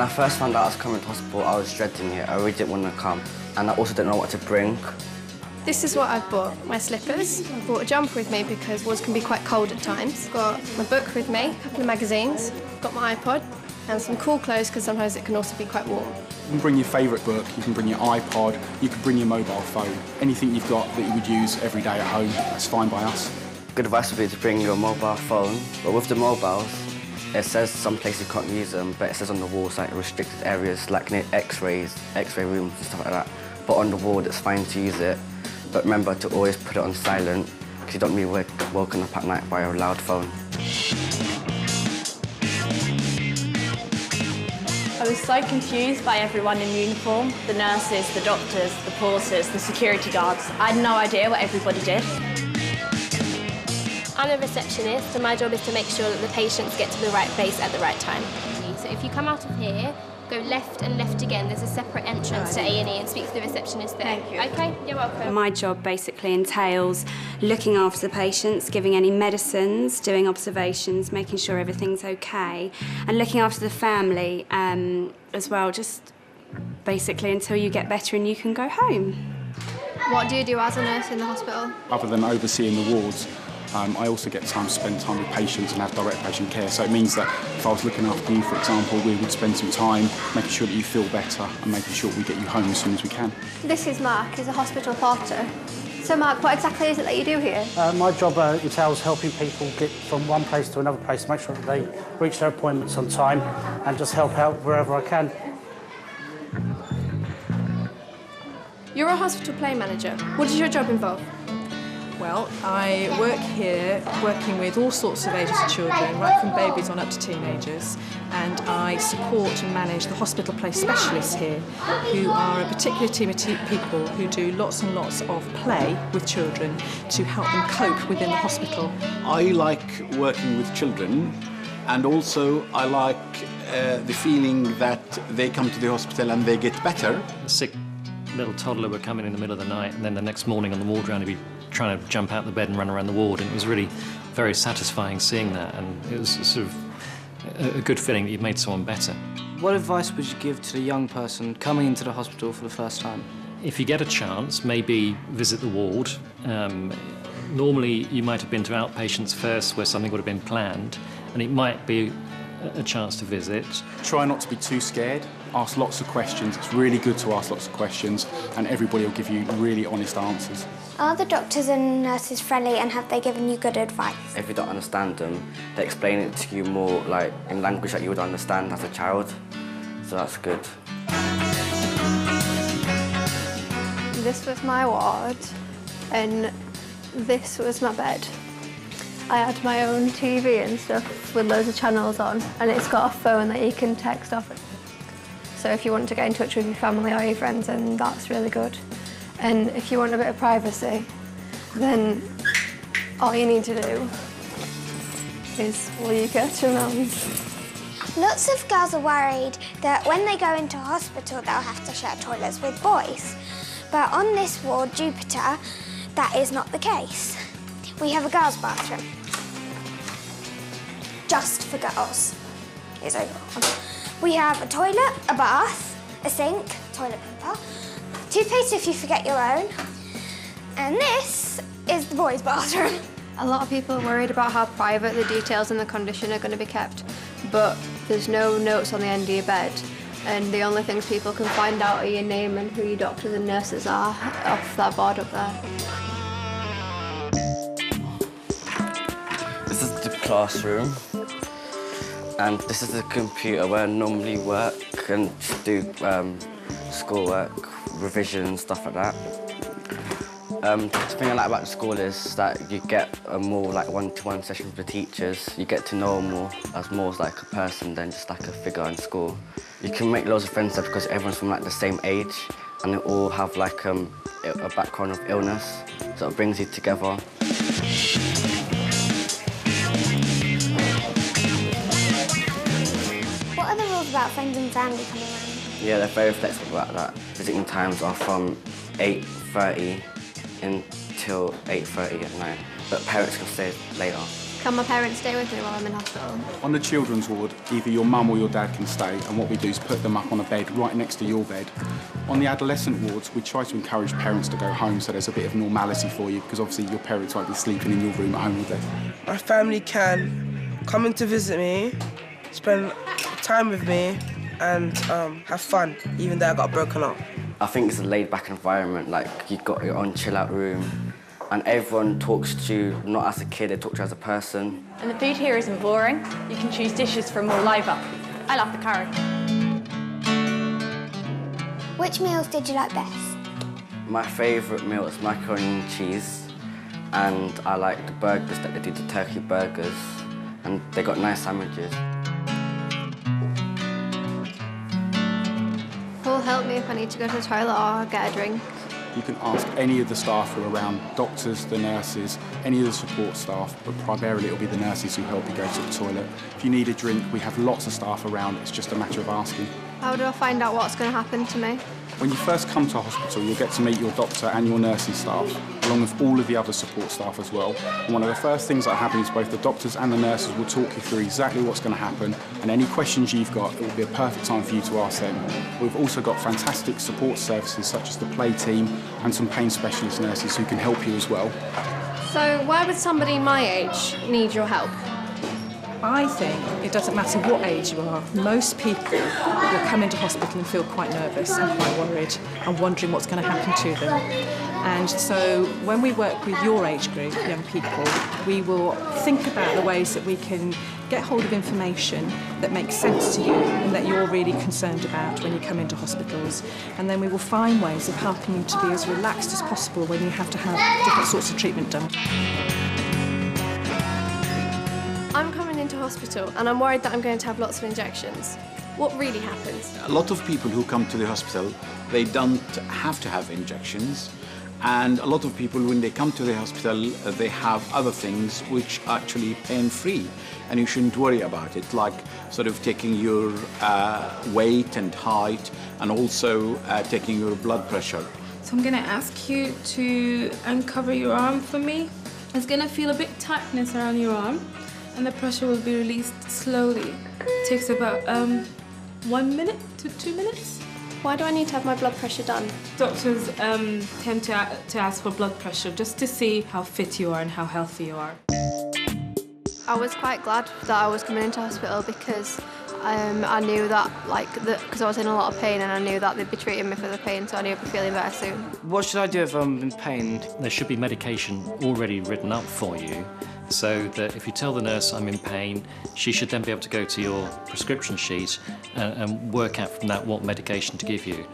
When I first found out I was coming to hospital, I was dreading it. I really didn't want to come. And I also didn't know what to bring. This is what I've bought. My slippers. I've brought a jumper with me because wards can be quite cold at times. Got my book with me, a couple of magazines. Got my iPod and some cool clothes because sometimes it can also be quite warm. You can bring your favourite book, you can bring your iPod, you can bring your mobile phone. Anything you've got that you would use every day at home, that's fine by us. Good advice would be to bring your mobile phone. But with the mobiles, it says some places you can't use them, but it says on the walls like restricted areas, like near X-rays, X-ray rooms and stuff like that. But on the ward, it's fine to use it. But remember to always put it on silent, because you don't want to be woken up at night by a loud phone. I was so confused by everyone in uniform. The nurses, the doctors, the porters, the security guards. I had no idea what everybody did. I'm a receptionist, and my job is to make sure that the patients get to the right place at the right time. So if you come out of here, go left and left again. There's a separate entrance to A&E and speak to the receptionist there. Thank you. OK, you're welcome. My job basically entails looking after the patients, giving any medicines, doing observations, making sure everything's OK, and looking after the family as well, just basically until you get better and you can go home. What do you do as a nurse in the hospital? Other than overseeing the wards, I also get time to spend time with patients and have direct patient care. So it means that if I was looking after you, for example, we would spend some time making sure that you feel better and making sure we get you home as soon as we can. This is Mark, he's a hospital porter. So Mark, what exactly is it that you do here? My job entails helping people get from one place to another place, make sure that they reach their appointments on time and just help out wherever I can. You're a hospital play manager. What does your job involve? Well, I work here working with all sorts of ages of children, right from babies on up to teenagers, and I support and manage the hospital play specialists here, who are a particular team of people who do lots and lots of play with children to help them cope within the hospital. I like working with children, and also I like the feeling that they come to the hospital and they get better. A sick little toddler would come in the middle of the night, and then the next morning on the ward round he'd be trying to jump out the bed and run around the ward, and it was really very satisfying seeing that, and it was sort of a good feeling that you've made someone better. What advice would you give to the young person coming into the hospital for the first time? If you get a chance, maybe visit the ward. Normally you might have been to outpatients first where something would have been planned, and it might be a chance to visit. Try not to be too scared. Ask lots of questions. It's really good to ask lots of questions, and everybody will give you really honest answers. Are the doctors and nurses friendly and have they given you good advice? If you don't understand them, they explain it to you more like in language that you would understand as a child. So that's good. This was my ward and this was my bed. I had my own TV and stuff with loads of channels on, and it's got a phone that you can text off it. So if you want to get in touch with your family or your friends, then that's really good. And if you want a bit of privacy, then all you need to do is, well, you get your mums. Lots of girls are worried that when they go into hospital, they'll have to share toilets with boys. But on this ward, Jupiter, that is not the case. We have a girls' bathroom. Just for girls. It's over. We have a toilet, a bath, a sink, toilet paper, toothpaste if you forget your own, and this is the boys' bathroom. A lot of people are worried about how private the details and the condition are going to be kept, but there's no notes on the end of your bed, and the only things people can find out are your name and who your doctors and nurses are off that board up there. This is the classroom, and this is the computer where I normally work and do schoolwork, revision, stuff like that. The thing I like about the school is that you get a more like one-to-one session with the teachers. You get to know them more as like a person than just like a figure in school. You can make loads of friends there because everyone's from like the same age and they all have like a background of illness, so it brings you together. What are the rules about friends and family coming around? Yeah, they're very flexible about that. Visiting times are from 8:30 until 8:30 at night, but parents can stay later. Can my parents stay with me while I'm in hospital? On the children's ward, either your mum or your dad can stay, and what we do is put them up on a bed right next to your bed. On the adolescent wards, we try to encourage parents to go home so there's a bit of normality for you, because obviously your parents won't be sleeping in your room at home all day. My family can come in to visit me, spend time with me, and have fun, even though I got broken up. I think it's a laid-back environment, like you've got your own chill-out room, and everyone talks to you, not as a kid, they talk to you as a person. And the food here isn't boring. You can choose dishes from all over. I love the curry. Which meals did you like best? My favourite meal is macaroni and cheese, and I like the burgers that they do, the turkey burgers, and they got nice sandwiches. Who'll help me if I need to go to the toilet or get a drink? You can ask any of the staff who are around, doctors, the nurses, any of the support staff, but primarily it'll be the nurses who help you go to the toilet. If you need a drink, we have lots of staff around, it's just a matter of asking. How do I find out what's going to happen to me? When you first come to hospital, you'll get to meet your doctor and your nursing staff, along with all of the other support staff as well. And one of the first things that happens is both the doctors and the nurses will talk you through exactly what's going to happen, and any questions you've got, it will be a perfect time for you to ask them. We've also got fantastic support services such as the play team and some pain specialist nurses who can help you as well. So why would somebody my age need your help? I think it doesn't matter what age you are. Most people will come into hospital and feel quite nervous and quite worried and wondering what's going to happen to them. And so when we work with your age group, young people, we will think about the ways that we can get hold of information that makes sense to you and that you're really concerned about when you come into hospitals. And then we will find ways of helping you to be as relaxed as possible when you have to have different sorts of treatment done. I'm coming into hospital and I'm worried that I'm going to have lots of injections. What really happens? A lot of people who come to the hospital, they don't have to have injections. And a lot of people, when they come to the hospital, they have other things which are actually pain-free. And you shouldn't worry about it, like sort of taking your weight and height, and also taking your blood pressure. So I'm going to ask you to uncover your arm for me. It's going to feel a bit tightness around your arm, and the pressure will be released slowly. It takes about 1 minute to 2 minutes. Why do I need to have my blood pressure done? Doctors tend to ask for blood pressure just to see how fit you are and how healthy you are. I was quite glad that I was coming into hospital because I knew that, because I was in a lot of pain and I knew that they'd be treating me for the pain, so I knew I'd be feeling better soon. What should I do if I'm in pain? There should be medication already written up for you, so that if you tell the nurse I'm in pain, she should then be able to go to your prescription sheet and work out from that what medication to give you.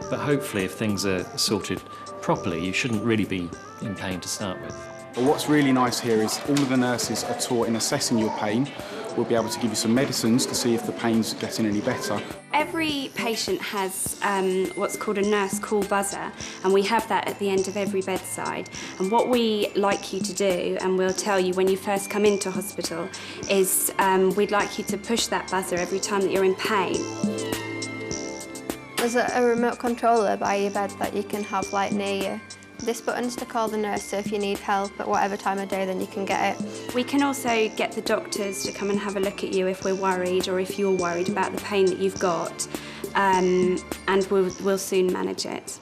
But hopefully, if things are sorted properly, you shouldn't really be in pain to start with. But what's really nice here is all of the nurses are taught in assessing your pain. We'll be able to give you some medicines to see if the pain's getting any better. Every patient has what's called a nurse call buzzer, and we have that at the end of every bedside. And what we like you to do, and we'll tell you when you first come into hospital, is we'd like you to push that buzzer every time that you're in pain. There's a remote controller by your bed that you can have near you. This button's to call the nurse, so if you need help at whatever time of day, then you can get it. We can also get the doctors to come and have a look at you if we're worried or if you're worried about the pain that you've got, and we'll soon manage it.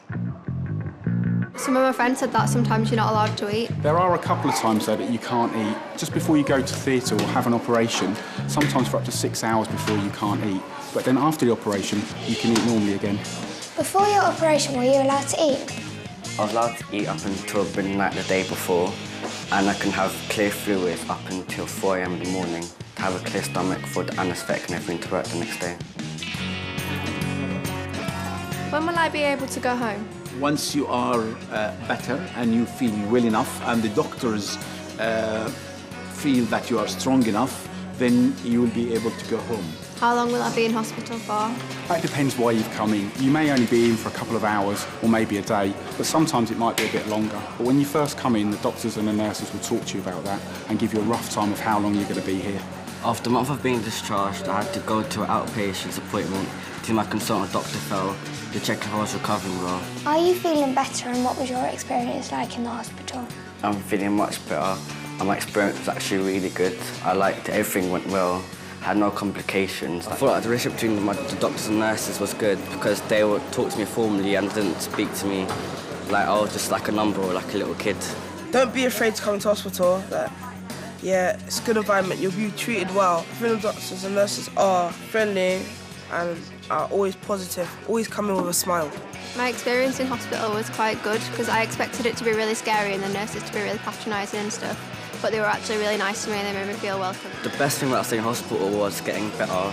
Some of my friends said that sometimes you're not allowed to eat. There are a couple of times though that you can't eat. Just before you go to theatre or have an operation, sometimes for up to 6 hours before you can't eat. But then after the operation, you can eat normally again. Before your operation, were you allowed to eat? I was allowed to eat up until midnight the day before, and I can have clear fluids up until 4 AM in the morning to have a clear stomach for the anaesthetic and everything to work the next day. When will I be able to go home? Once you are better and you feel well enough and the doctors feel that you are strong enough, then you will be able to go home. How long will I be in hospital for? That depends why you've come in. You may only be in for a couple of hours or maybe a day, but sometimes it might be a bit longer. But when you first come in, the doctors and the nurses will talk to you about that and give you a rough time of how long you're going to be here. After a month of being discharged, I had to go to an outpatient's appointment to my consultant, Dr. Fell, to check if I was recovering well. Are you feeling better, and what was your experience like in the hospital? I'm feeling much better. and my experience was actually really good. I liked it, everything went well. Had no complications. I thought like, the relationship between the doctors and nurses was good because they would talk to me formally and didn't speak to me like I was just like a number or like a little kid. Don't be afraid to come into hospital. Yeah, it's a good environment. You'll be treated well. The doctors and nurses are friendly and are always positive, always come in with a smile. My experience in hospital was quite good because I expected it to be really scary and the nurses to be really patronising and stuff. But they were actually really nice to me and they made me feel welcome. The best thing about staying in hospital was getting better.